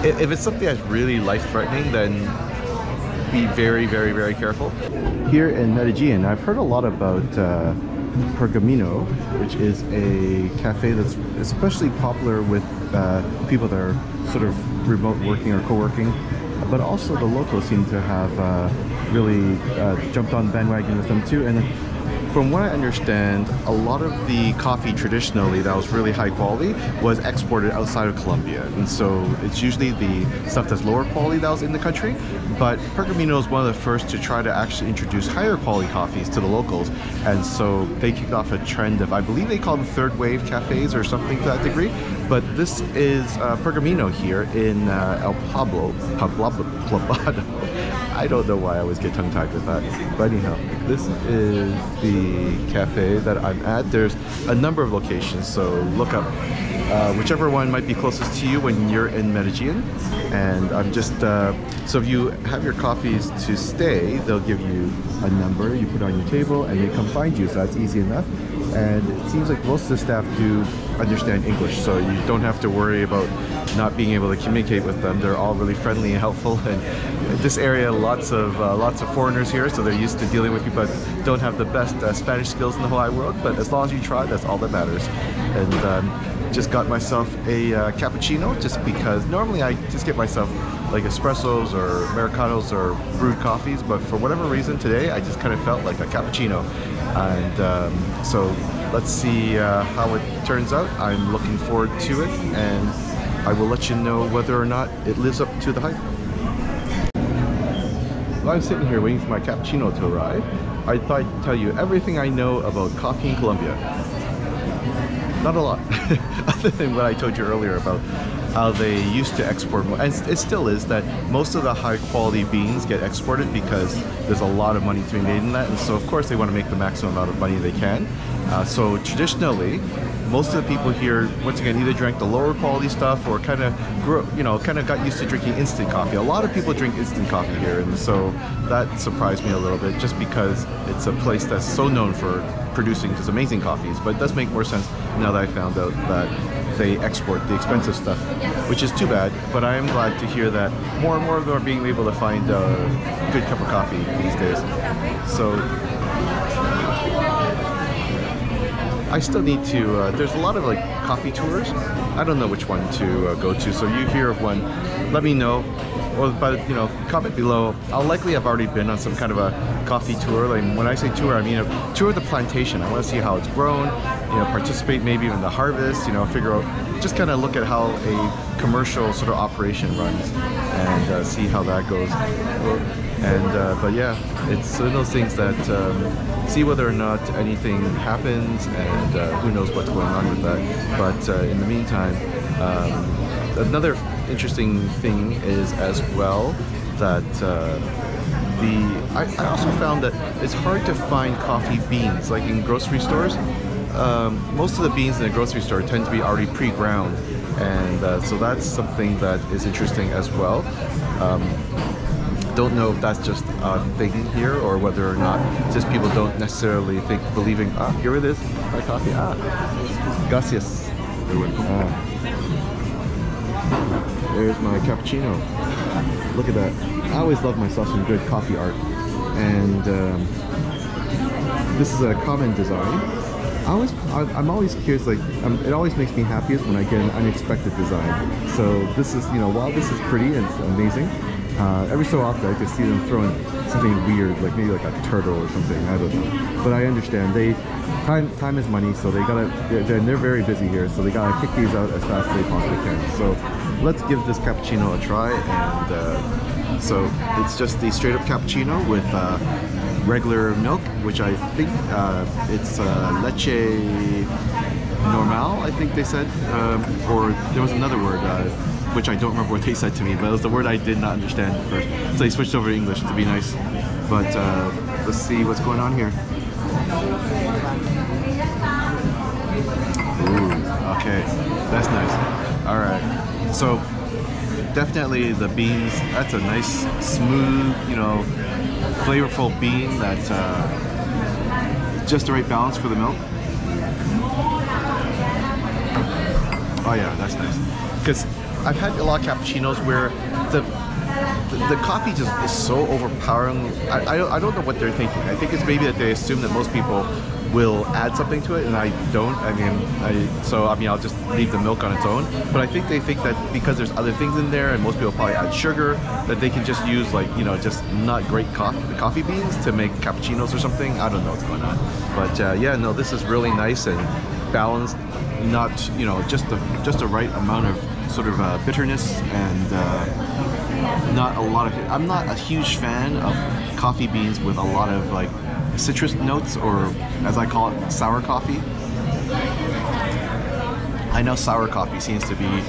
If it's something that's really life-threatening, then be very, very, very careful. Here in Medellin, I've heard a lot about Pergamino, which is a cafe that's especially popular with people that are sort of remote working or co-working, but also the locals seem to have really jumped on the bandwagon with them too. And from what I understand, a lot of the coffee traditionally that was really high quality was exported outside of Colombia, and so it's usually the stuff that's lower quality that was in the country. But Pergamino is one of the first to try to actually introduce higher quality coffees to the locals, and so they kicked off a trend of, I believe they call them third wave cafes or something to that degree. But this is Pergamino here in El Poblado. I don't know why I always get tongue-tied with that. But anyhow, this is the cafe that I'm at. There's a number of locations, so look up whichever one might be closest to you when you're in Medellin. And I'm just, so if you have your coffees to stay, they'll give you a number, you put it on your table, and they come find you, so that's easy enough. And it seems like most of the staff do understand English, so you don't have to worry about not being able to communicate with them. They're all really friendly and helpful. And this area, lots of foreigners here, so they're used to dealing with people that don't have the best Spanish skills in the whole wide world. But as long as you try, that's all that matters. And just got myself a cappuccino, just because normally I just get myself like espressos or Americanos or brewed coffees, but for whatever reason today I just kind of felt like a cappuccino. And so let's see how it turns out. I'm looking forward to it, and I will let you know whether or not it lives up to the hype. While I'm sitting here waiting for my cappuccino to arrive, I thought I'd tell you everything I know about coffee in Colombia. Not a lot, other than what I told you earlier about how they used to export more, and it still is that most of the high quality beans get exported because there's a lot of money to be made in that, and so of course they want to make the maximum amount of money they can. So traditionally, most of the people here, once again, either drank the lower quality stuff or kind of got used to drinking instant coffee. A lot of people drink instant coffee here, and so that surprised me a little bit, just because it's a place that's so known for producing just amazing coffees. But it does make more sense now that I found out that they export the expensive stuff, which is too bad. But I am glad to hear that more and more of them are being able to find a good cup of coffee these days. So I still need to, there's a lot of like coffee tours. I don't know which one to go to, so if you hear of one, let me know. Or, but comment below. I'll likely have already been on some kind of a coffee tour. Like when I say tour, I mean a tour of the plantation. I want to see how it's grown, participate maybe in the harvest, figure out, just kind of look at how a commercial sort of operation runs, and see how that goes. And but yeah, it's one of those things that see whether or not anything happens, and who knows what's going on with that. But in the meantime, another interesting thing is as well that I also found that it's hard to find coffee beans like in grocery stores. Most of the beans in the grocery store tend to be already pre-ground, and so that's something that is interesting as well. Don't know if that's just a thing here or whether or not just people don't necessarily believing, here it is, my coffee, gracias. There's my cappuccino. Look at that. I always love myself some good coffee art, and this is a common design. I'm always curious, like it always makes me happiest when I get an unexpected design. So this is, while this is pretty and it's amazing, every so often I just see them throwing something weird, like maybe like a turtle or something. I don't know, but I understand time is money, so they're very busy here, so they gotta kick these out as fast as they possibly can. So let's give this cappuccino a try, and so it's just the straight up cappuccino with regular milk, which I think it's leche normal, I think they said, or there was another word which I don't remember what they said to me, but it was the word I did not understand at first, so they switched over to English to be nice. But let's see what's going on here. Ooh, okay, that's nice. All right, so definitely the beans, that's a nice smooth, flavorful bean that's just the right balance for the milk. Oh yeah, that's nice. Because I've had a lot of cappuccinos where the coffee just is so overpowering. I don't know what they're thinking. I think it's maybe that they assume that most people will add something to it, and I don't. I mean, I'll just leave the milk on its own. But I think they think that because there's other things in there, and most people probably add sugar, that they can just use like, you know, just not great coffee beans to make cappuccinos or something. I don't know what's going on. But yeah, no, this is really nice and balanced. Not, you know, just the right amount of sort of bitterness and not a lot of. I'm not a huge fan of coffee beans with a lot of like citrus notes, or as I call it, sour coffee. I know sour coffee seems to be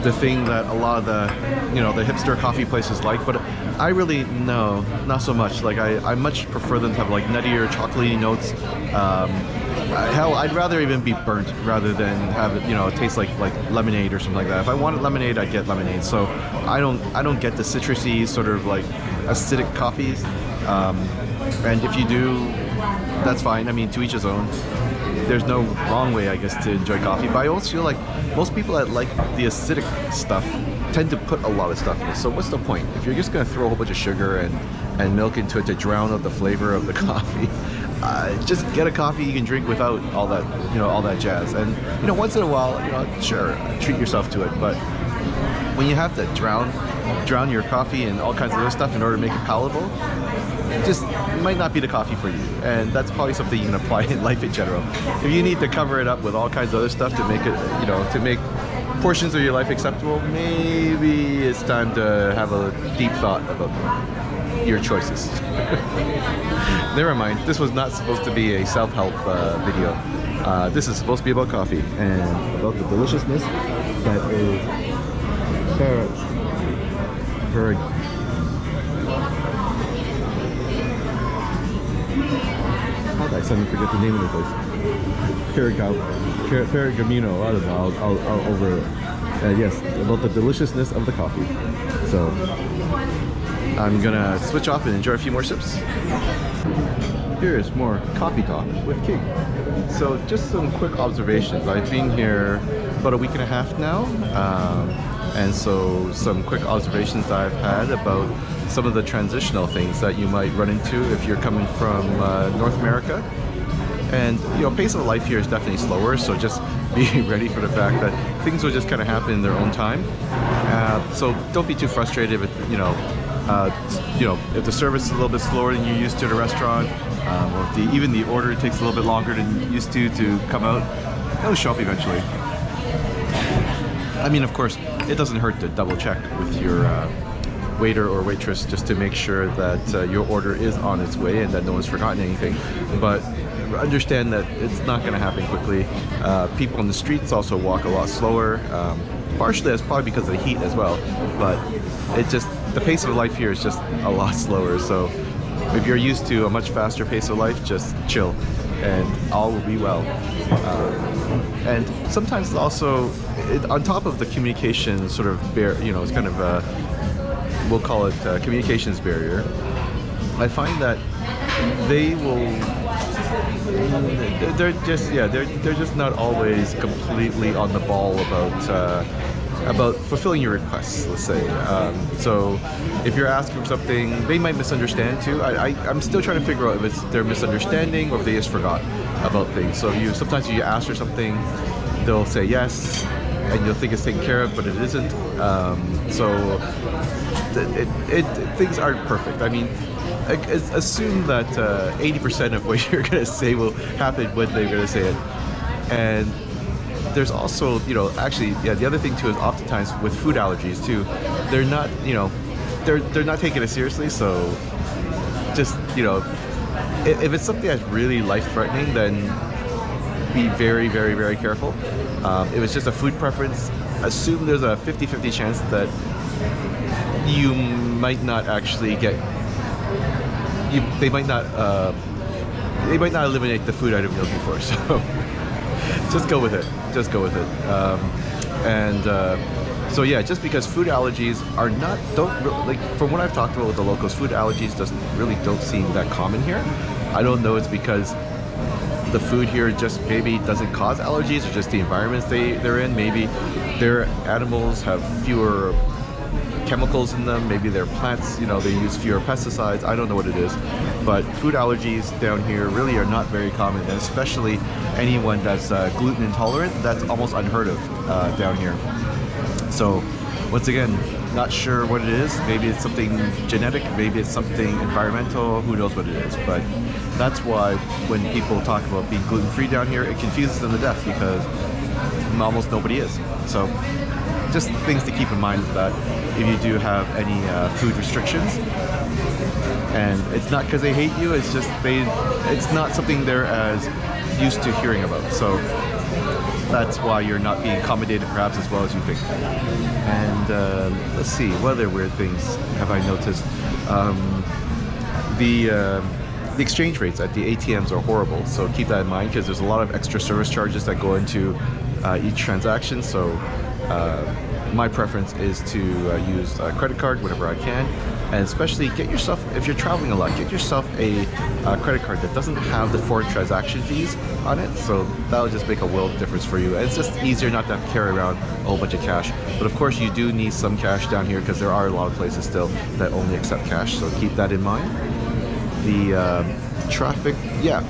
the thing that a lot of the, you know, the hipster coffee places like, but I really, no, not so much. Like I much prefer them to have like nuttier, chocolatey notes. Hell, I'd rather even be burnt rather than have it, you know, taste like lemonade or something like that. If I wanted lemonade, I'd get lemonade. So I don't get the citrusy sort of like acidic coffees. And if you do, that's fine. I mean, to each his own. There's no wrong way, I guess, to enjoy coffee. But I always feel like most people that like the acidic stuff tend to put a lot of stuff in it. So what's the point? If you're just going to throw a whole bunch of sugar and milk into it to drown out the flavor of the coffee, just get a coffee you can drink without all that, you know, all that jazz. And, you know, once in a while, you know, sure, treat yourself to it. But when you have to drown your coffee and all kinds of other stuff in order to make it palatable, it might not be the coffee for you. And that's probably something you can apply in life in general. If you need to cover it up with all kinds of other stuff to make it, you know, to make portions of your life acceptable, maybe it's time to have a deep thought about your choices. Never mind, this was not supposed to be a self-help video. This is supposed to be about coffee and about the deliciousness that is I suddenly forget the name of the place. Pergamino. I don't know. I'll over it. Yes, about the deliciousness of the coffee. So I'm gonna switch off and enjoy a few more sips. Here's more coffee talk with King. So just some quick observations. I've been here about a week and a half now, and so some quick observations that I've had about some of the transitional things that you might run into if you're coming from North America. And, you know, pace of life here is definitely slower, so just be ready for the fact that things will just kind of happen in their own time. So don't be too frustrated if, you know, if the service is a little bit slower than you're used to at a restaurant, or if even the order takes a little bit longer than you're used to come out. It'll show up eventually. I mean, of course, it doesn't hurt to double check with your waiter or waitress just to make sure that your order is on its way and that no one's forgotten anything. But understand that it's not going to happen quickly. People on the streets also walk a lot slower. Partially that's probably because of the heat as well, but the pace of life here is just a lot slower. So if you're used to a much faster pace of life, just chill and all will be well. And sometimes also, on top of the communication sort of it's kind of we'll call it a communications barrier, I find that they're just not always completely on the ball about fulfilling your requests, let's say. So if you're asking for something, they might misunderstand too. I'm still trying to figure out if it's their misunderstanding or if they just forgot about things. So sometimes you ask for something, they'll say yes, and you'll think it's taken care of, but it isn't. So things aren't perfect. I mean, assume that 80% of what you're going to say will happen when they're going to say it. And there's also, actually, the other thing too is oftentimes with food allergies too, they're not, they're not taking it seriously. So just, if it's something that's really life-threatening, then be very, very, very careful. If it's just a food preference, assume there's a 50-50 chance that you might not actually get. They might not eliminate the food item you're looking for. So just go with it. Just go with it. So yeah, just because food allergies from what I've talked about with the locals, food allergies don't seem that common here. I don't know. It's because the food here just maybe doesn't cause allergies, or just the environments they're in. Maybe their animals have fewer chemicals in them, maybe their plants, you know, they use fewer pesticides. I don't know what it is, but food allergies down here really are not very common, and especially anyone that's gluten intolerant, that's almost unheard of down here. So once again, not sure what it is. Maybe it's something genetic, maybe it's something environmental, who knows what it is. But that's why when people talk about being gluten-free down here, it confuses them to death, because almost nobody is. So just things to keep in mind is that if you do have any food restrictions, and it's not because they hate you, it's just it's not something they're as used to hearing about. So that's why you're not being accommodated perhaps as well as you think. And let's see, what other weird things have I noticed? The exchange rates at the ATMs are horrible, so keep that in mind, because there's a lot of extra service charges that go into each transaction. So my preference is to use a credit card whenever I can, and especially get yourself, if you're traveling a lot, get yourself a credit card that doesn't have the foreign transaction fees on it. So that'll just make a world of difference for you. And it's just easier not to have to carry around a whole bunch of cash. But of course you do need some cash down here, because there are a lot of places still that only accept cash, so keep that in mind. The traffic, yeah,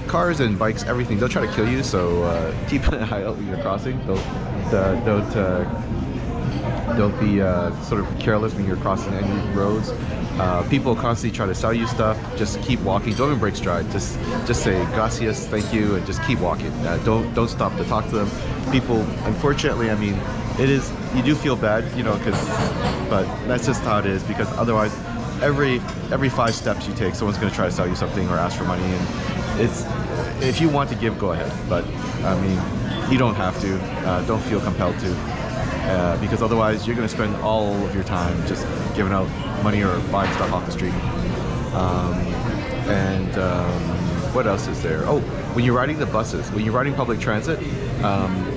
cars and bikes, everything, they'll try to kill you, so keep an eye out when you're crossing. Don't be sort of careless when you're crossing any roads. People constantly try to sell you stuff. Just keep walking. Don't even break stride. Just say gracias, thank you, and just keep walking. Don't stop to talk to them. People, unfortunately, I mean, it is, you do feel bad, you know, but that's just how it is, because otherwise every 5 steps you take, someone's going to try to sell you something or ask for money. And it's, if you want to give, go ahead, but I mean, you don't have to. Don't feel compelled to, because otherwise you're going to spend all of your time just giving out money or buying stuff off the street. What else is there? Oh, when you're riding the buses, when you're riding public transit,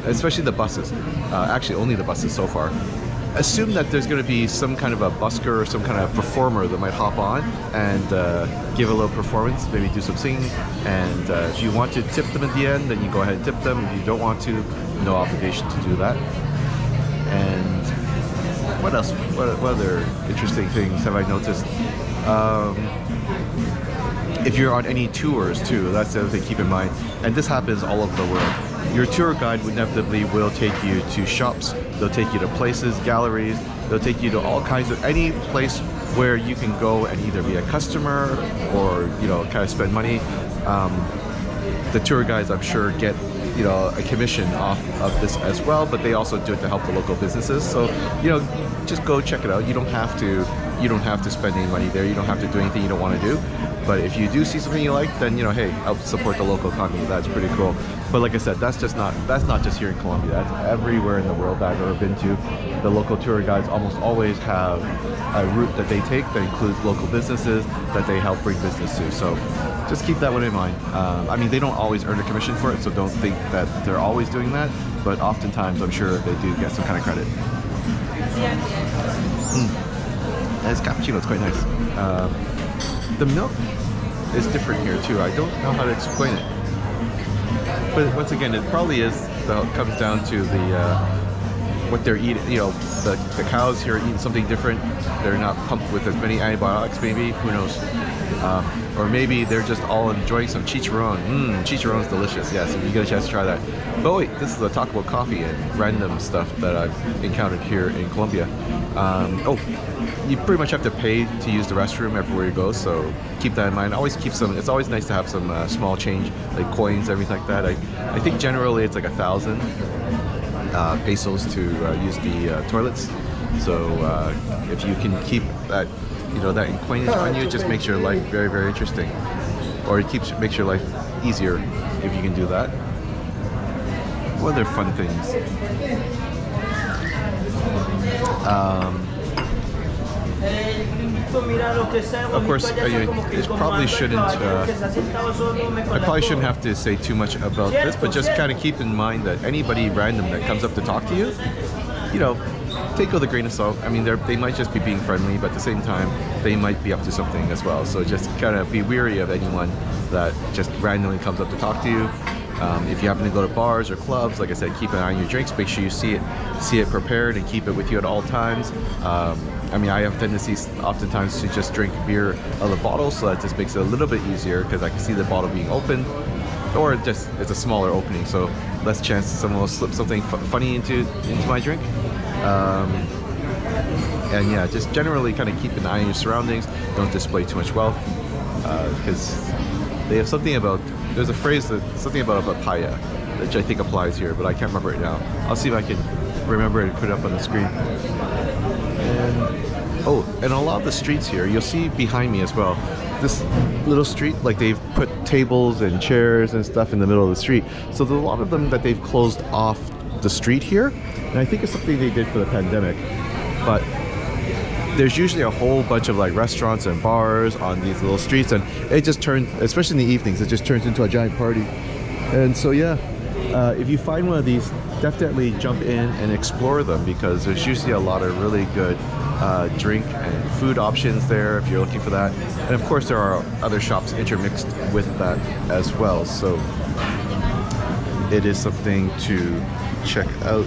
especially the buses, actually only the buses so far, assume that there's going to be some kind of a busker or some kind of performer that might hop on and give a little performance, maybe do some singing. And if you want to tip them at the end, then you go ahead and tip them. If you don't want to, no obligation to do that. And what else? What other interesting things have I noticed? If you're on any tours too, that's the other thing to keep in mind. And this happens all over the world. Your tour guide inevitably will take you to shops, they'll take you to places, galleries, they'll take you to all kinds of, any place where you can go and either be a customer or, you know, kind of spend money. The tour guides, I'm sure, get, you know, a commission off of this as well, but they also do it to help the local businesses. So, you know, just go check it out. You don't have to spend any money there. You don't have to do anything you don't want to do. But if you do see something you like, then, you know, hey, help support the local economy. That's pretty cool. But like I said, that's not just here in Colombia. That's everywhere in the world that I've ever been to. The local tour guides almost always have a route that they take that includes local businesses that they help bring business to. So just keep that one in mind. I mean, they don't always earn a commission for it, so don't think that they're always doing that. But oftentimes, I'm sure they do get some kind of credit. And this cappuccino is quite nice. The milk is different here too. I don't know how to explain it. But once again, it probably comes down to the what they're eating. You know, the cows here are eating something different. They're not pumped with as many antibiotics, maybe. Who knows? Or maybe they're just all enjoying some chicharron. Chicharron is delicious. Yes, if you get a chance to try that. But wait, this is a talk about coffee and random stuff that I've encountered here in Colombia. You pretty much have to pay to use the restroom everywhere you go, so keep that in mind. Always keep some. It's always nice to have some small change, like coins, everything like that. I think generally it's like 1,000 pesos to use the toilets. So if you can keep that, you know, that in coinage on you, it just makes your life very, very interesting. Or it makes your life easier if you can do that. What other fun things? Of course, I probably shouldn't. I probably shouldn't have to say too much about this, but just kind of keep in mind that anybody random that comes up to talk to you, you know, take it with a grain of salt. I mean, they might just be being friendly, but at the same time, they might be up to something as well. So just kind of be wary of anyone that just randomly comes up to talk to you. If you happen to go to bars or clubs, like I said, keep an eye on your drinks. Make sure you see it prepared and keep it with you at all times. I mean, I have tendencies oftentimes to just drink beer out of the bottle, so that just makes it a little bit easier because I can see the bottle being open, or just it's a smaller opening, so less chance someone will slip something funny into my drink. And yeah, just generally kind of keep an eye on your surroundings. Don't display too much wealth, because they have something about, there's a phrase that something about a papaya, which I think applies here, but I can't remember it now. I'll see if I can remember it and put it up on the screen. And a lot of the streets here, you'll see behind me as well, this little street, like they've put tables and chairs and stuff in the middle of the street. So there's a lot of them that they've closed off the street here, and I think it's something they did for the pandemic. But there's usually a whole bunch of like restaurants and bars on these little streets, and it just turns, especially in the evenings, it just turns into a giant party. And so yeah, if you find one of these, definitely jump in and explore them, because there's usually a lot of really good drink and food options there if you're looking for that. And of course there are other shops intermixed with that as well, so it is something to check out.